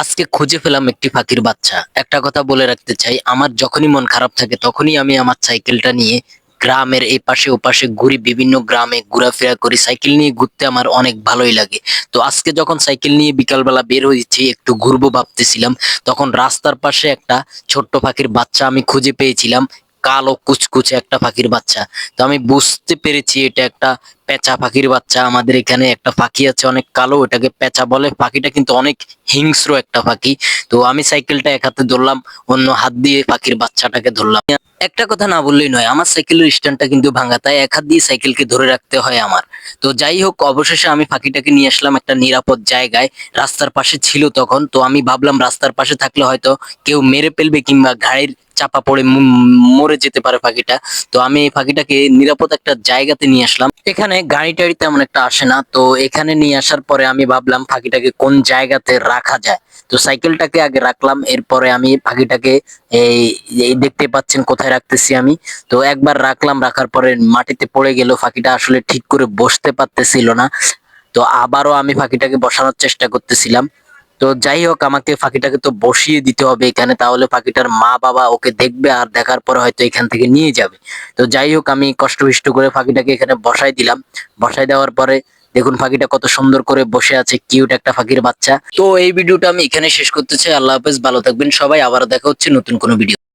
আজকে খুঁজে পেলাম একটি পাখির বাচ্চা। একটা কথা বলে রাখতে চাই, আমার যখনই মন খারাপ থাকে তখনই আমি আমার সাইকেলটা নিয়ে গ্রামের এই পাশে ওপাশে ঘুরি, বিভিন্ন গ্রামে ঘোরাফেরা করি। সাইকেল নিয়ে ঘুরতে আমার অনেক ভালোই লাগে। তো আজকে যখন সাইকেল নিয়ে বিকালবেলা বের হয়েছি একটু ঘুরবো ভাবতেছিলাম, তখন রাস্তার পাশে একটা ছোট্ট পাখির বাচ্চা আমি খুঁজে পেয়েছিলাম। কালো কুচকুচে একটা পাখির বাচ্চা। তো আমি বুঝতে পেরেছি এটা একটা পেঁচা পাখির বাচ্চা। আমাদের এখানে একটা পাখি আছে অনেক কালো, ওটাকে পেঁচা বলে। পাখিটা কিন্তু অনেক হিংস্র একটা পাখি। তো আমি সাইকেলটা এক হাতে ধরলাম, অন্য হাত দিয়ে পাখির বাচ্চাটাকে ধরলাম। একটা কথা না বললেই নয়, আমার সাইকেলের স্ট্যান্ডটা কিন্তু ভাঙা, তাই এক হাত দিয়ে সাইকেলকে ধরে রাখতে হয় আমার। তো যাই হোক, অবশেষে আমি পাখিটাকে নিয়ে আসলাম একটা নিরাপদ জায়গায়। রাস্তার পাশে ছিল তখন, তো আমি ভাবলাম রাস্তার পাশে থাকলে হয়তো কেউ মেরে ফেলবে কিংবা গাড়ির চাপা পড়ে মরে যেতে পারে পাখিটা। তো আমি এই পাখিটাকে নিরাপদ একটা জায়গাতে নিয়ে আসলাম। এখানে গাড়ি টাড়ি তেমন একটা আসে না। তো এখানে নিয়ে আসার পরে আমি ভাবলাম পাখিটাকে কোন জায়গাতে রাখা যায়। তো সাইকেলটাকে আগে রাখলাম, এরপরে আমি পাখিটাকে এই এই দেখতে পাচ্ছেন কোথায় রাখতেছি আমি। তো একবার রাখলাম, রাখার পরে মাটিতে পড়ে গেল, পাখিটা আসলে ঠিক করে বসতে পারতেছিল না। তো আবারও আমি পাখিটাকে বসানোর চেষ্টা করতেছিলাম। তো যাই হোক, আমাকে পাখিটাকে তো বসিয়ে দিতে হবে এখানে, তাহলে পাখিটার মা বাবা ওকে দেখবে আর দেখার পরে হয়তো এখান থেকে নিয়ে যাবে। তো যাই হোক, আমি কষ্ট করে পাখিটাকে এখানে বসাই দিলাম। বসাই দেওয়ার পরে দেখুন পাখিটা কত সুন্দর করে বসে আছে, কিউট একটা পাখির বাচ্চা। তো এই ভিডিওটা আমি এখানে শেষ করতে চাই। আল্লাহ হাফেজ, ভালো থাকবেন সবাই, আবার দেখা হচ্ছে নতুন কোনো ভিডিও।